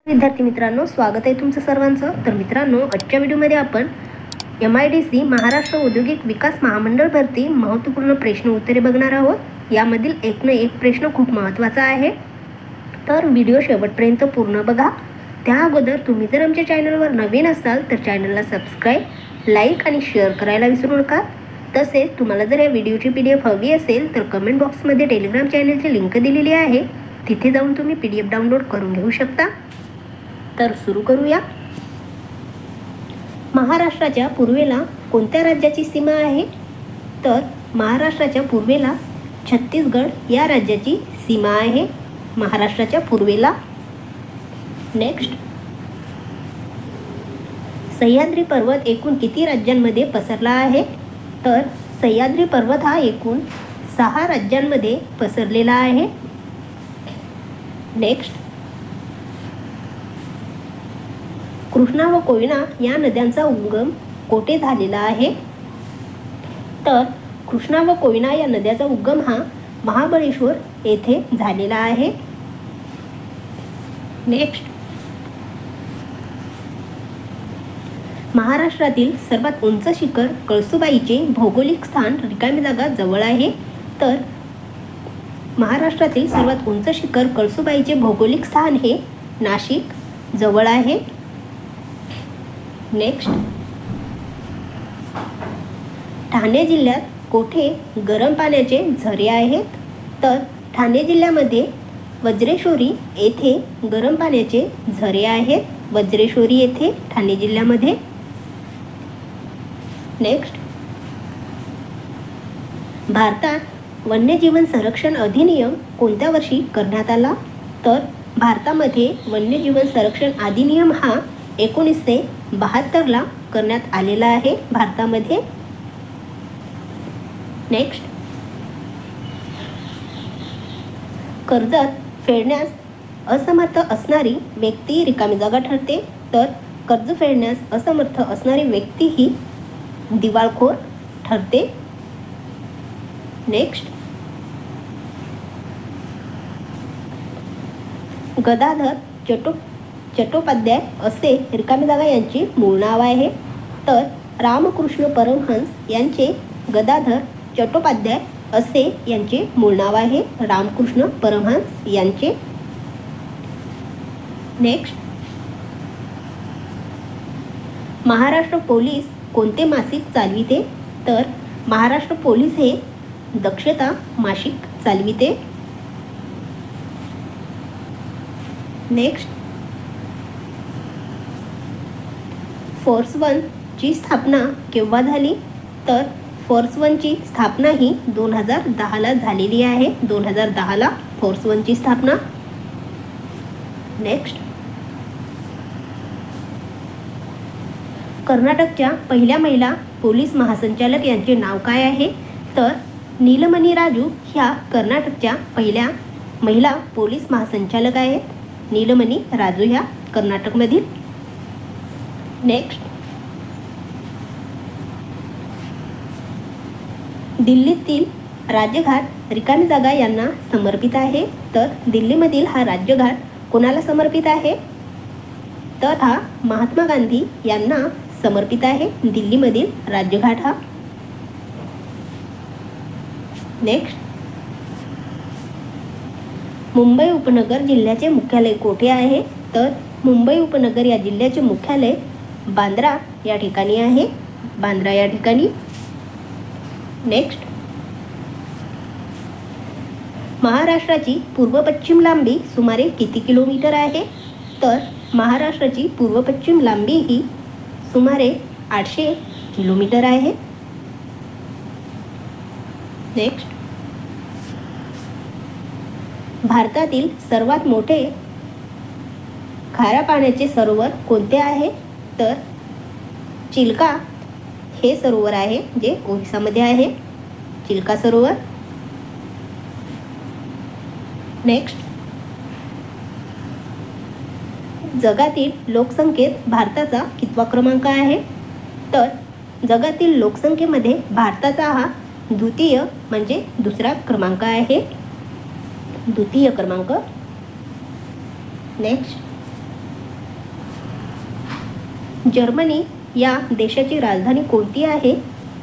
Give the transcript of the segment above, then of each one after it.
विद्यार्थी मित्रांनो, स्वागत आहे तुमचं सर्वांचं. तर मित्रांनो, आजच्या व्हिडिओमध्ये आपण MIDC महाराष्ट्र औद्योगिक विकास महामंडळ भरती महत्त्वपूर्ण प्रश्न उत्तरे बघणार आहोत. यामधील एक न एक प्रश्न खूप महत्त्वाचा आहे, तर व्हिडिओ शेवटपर्यंत पूर्ण बघा. त्या अगोदर तुम्ही जर आमच्या चॅनलवर नवीन असाल तर चॅनलला सबस्क्राईब, लाईक आणि शेअर करायला विसरू नका. तसेच तुम्हाला जर या व्हिडिओची PDF हवी असेल तर कमेंट बॉक्समध्ये टेलिग्राम चॅनलची लिंक दिलेली आहे, तिथे जाऊन तुम्ही PDF डाउनलोड करून घेऊ शकता. तर सुरू करूया. महाराष्ट्राच्या पूर्वेला कोणत्या राज्याची सीमा आहे? तर महाराष्ट्राच्या पूर्वेला छत्तीसगड या राज्याची सीमा आहे. महाराष्ट्राच्या पूर्वेला. नेक्स्ट, सह्याद्री पर्वत एकूण किती राज्यांमध्ये पसरला आहे? तर सह्याद्री पर्वत हा एकूण 6 राज्यांमध्ये पसरलेला आहे. नेक्स्ट, कृष्णा व कोयना या नद्यांचा उगम कोठे झालेला आहे? तर कृष्णा व कोयना या नद्याचा उगम हा महाबळेश्वर येथे झालेला आहे. नेक्स्ट, महाराष्ट्रातील सर्वात उंच शिखर कळसुबाईचे भौगोलिक स्थान रिकामी जागा जवळ आहे. तर महाराष्ट्रातील सर्वात उंच शिखर कळसुबाईचे भौगोलिक स्थान हे नाशिक जवळ आहे. नेक्स्ट, ठाणे जिल्ह्यात कोठे गरम पाण्याचे झरे आहेत? तर ठाणे जिल्ह्यामध्ये वज्रेश्वरी येथे गरम पाण्याचे झरे आहेत. वज्रेश्वरी येथे ठाणे जिल्ह्यामध्ये. नेक्स्ट, भारतात वन्यजीवन संरक्षण अधिनियम कोणत्या वर्षी करण्यात आला? तर भारतामध्ये वन्यजीवन संरक्षण अधिनियम हा 1972ला करण्यात आलेला आहे भारतामध्ये. नेक्स्ट, कर्जात फेडण्यास असमर्थ असणारी व्यक्ती रिकामी जागा ठरते. तर कर्ज फेडण्यास असमर्थ असणारी व्यक्ती ही दिवाळखोर ठरते. नेक्स्ट, गदाधर चट्टोपाध्याय असे रिकामी जागा यांचे मूळ नाव आहे. तर रामकृष्ण परमहंस यांचे गदाधर चट्टोपाध्याय असे यांचे मूळ नाव आहे. रामकृष्ण परमहंस यांचे. नेक्स्ट, महाराष्ट्र पोलीस कोणते मासिक चालविते? तर महाराष्ट्र पोलीस हे दक्षता मासिक चालविते. नेक्स्ट, फोर्स 1 ची स्थापना केव्हा झाली? तर फोर्स 1 ची स्थापना ही 2010ला झालेली आहे. 2010ला फोर्स 1 ची स्थापना. नेक्स्ट, कर्नाटकच्या पहिल्या महिला पोलीस महासंचालक यांचे नाव काय आहे? तर नीलमणी राजू ह्या कर्नाटकच्या पहिल्या महिला पोलीस महासंचालक आहेत. नीलमणी राजू ह्या कर्नाटकमधील. नेक्स्ट, दिल्लीतील राज्यघाट रिकामी जागा यांना समर्पित आहे. तर दिल्लीमधील हा राज्यघाट कोणाला समर्पित आहे? तर हा महात्मा गांधी यांना समर्पित आहे. दिल्लीमधील राज्यघाट हा. नेक्स्ट, मुंबई उपनगर जिल्ह्याचे मुख्यालय कोठे आहे? तर मुंबई उपनगर या जिल्ह्याचे मुख्यालय बांद्रा या ठिकाणी आहे. बांद्रा या ठिकाणी. नेक्स्ट, महाराष्ट्राची पूर्व पश्चिम लांबी सुमारे किती किलोमीटर आहे? तर महाराष्ट्राची पूर्व पश्चिम लांबी ही सुमारे 800 किलोमीटर आहे. नेक्स्ट, भारतातील सर्वात मोठे खाऱ्या पाण्याचे सरोवर कोणते आहे? तर चिल्का हे सरोवर आहे, जे ओरिसामध्ये आहे. चिल्का सरोवर. नेक्स्ट, जगातील लोकसंख्येत भारताचा कितवा क्रमांक आहे? तर जगातील लोकसंख्येमध्ये भारताचा हा द्वितीय म्हणजे दुसरा क्रमांक आहे. द्वितीय क्रमांक. नेक्स्ट, जर्मनी या देशाची राजधानी कोणती आहे?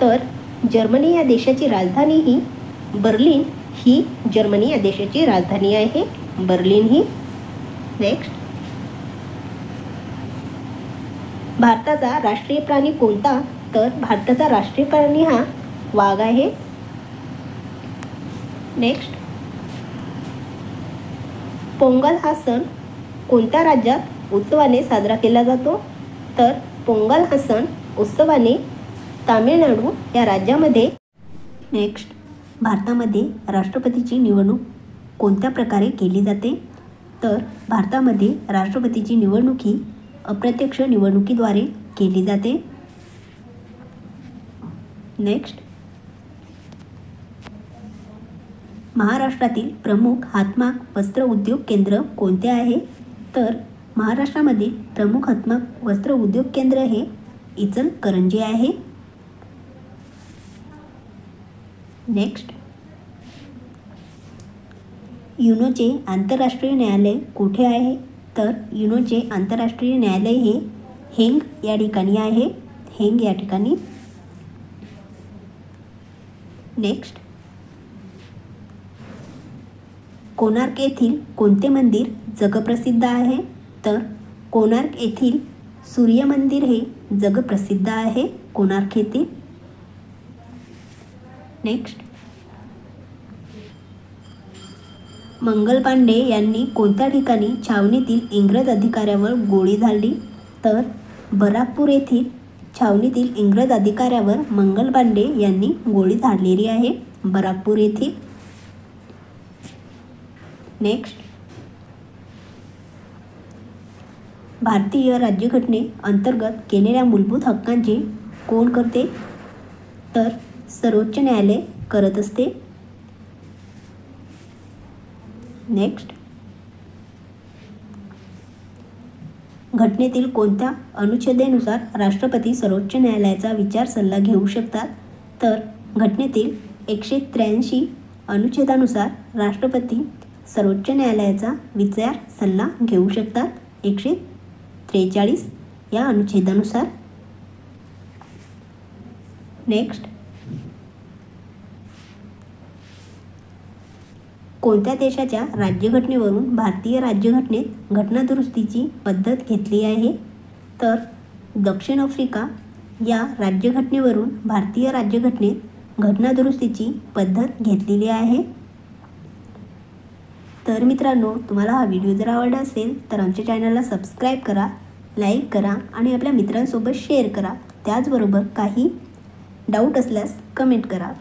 तर जर्मनी या देशाची राजधानी ही बर्लिन ही जर्मनी या देशाची राजधानी आहे, बर्लिन ही. नेक्स्ट, भारताचा राष्ट्रीय प्राणी कोणता? तर भारताचा राष्ट्रीय प्राणी हा वाघ आहे. नेक्स्ट, पोंगल हा सण कोणत्या राज्यात उत्सवाने साजरा केला जातो? तर पोंगल हा सण उत्सवाने तामिळनाडू या राज्यामध्ये. नेक्स्ट, भारतामध्ये राष्ट्रपतीची निवडणूक कोणत्या प्रकारे केली जाते? तर भारतामध्ये राष्ट्रपतीची निवडणूक ही अप्रत्यक्ष निवडणुकीद्वारे केली जाते. नेक्स्ट, महाराष्ट्रातील प्रमुख हातमाग वस्त्र उद्योग केंद्र कोणते आहे? तर महाराष्ट्रामध्ये प्रमुख हातमाग वस्त्र उद्योग केंद्र हे इचलकरंजी आहे. नेक्स्ट, युनोचे आंतरराष्ट्रीय न्यायालय कुठे आहे? तर युनोचे आंतरराष्ट्रीय न्यायालय हे हेग या ठिकाणी आहे, हेग या ठिकाणी. नेक्स्ट, कोणार्क येथील कोणते मंदिर जगप्रसिद्ध आहे? तर कोणार्क येथील सूर्य मंदिर हे जगप्रसिद्ध आहे, कोणार्क येथील. नेक्स्ट, मंगल पांडे यांनी कोणत्या ठिकाणी छावणीतील इंग्रज अधिकाऱ्यावर गोळी झाडली? तर बराकपूर येथील छावणीतील इंग्रज अधिकाऱ्यावर मंगल पांडे यांनी गोळी झाडलेली आहे, बराकपूर येथील. नेक्स्ट, भारतीय राज्यघटने अंतर्गत केलेल्या मूलभूत हक्कांचे कोण करते? तर सर्वोच्च न्यायालय करत असते. नेक्स्ट, घटनेतील कोणत्या अनुच्छेदानुसार राष्ट्रपती सर्वोच्च न्यायालयाचा विचार सल्ला घेऊ शकतात? तर घटनेतील 183 अनुच्छेदानुसार राष्ट्रपती सर्वोच्च न्यायालयाचा विचार सल्ला घेऊ शकतात, 143 या अनुच्छेदानुसार. नेक्स्ट, कोणत्या देशाच्या राज्यघटनेवरून भारतीय राज्यघटनेत घटनादुरुस्तीची पद्धत घेतली आहे? तर दक्षिण आफ्रिका या राज्यघटनेवरून भारतीय राज्यघटनेत घटनादुरुस्तीची पद्धत घेतलेली आहे. तर मित्रांनो, तुम्हाला हा व्हिडिओ जर आवडला असेल तर आमच्या चॅनलला सबस्क्राईब करा, लाईक करा आणि आपल्या मित्रांसोबत शेअर करा. त्याचबरोबर काही डाऊट असल्यास कमेंट करा.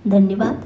धन्यवाद.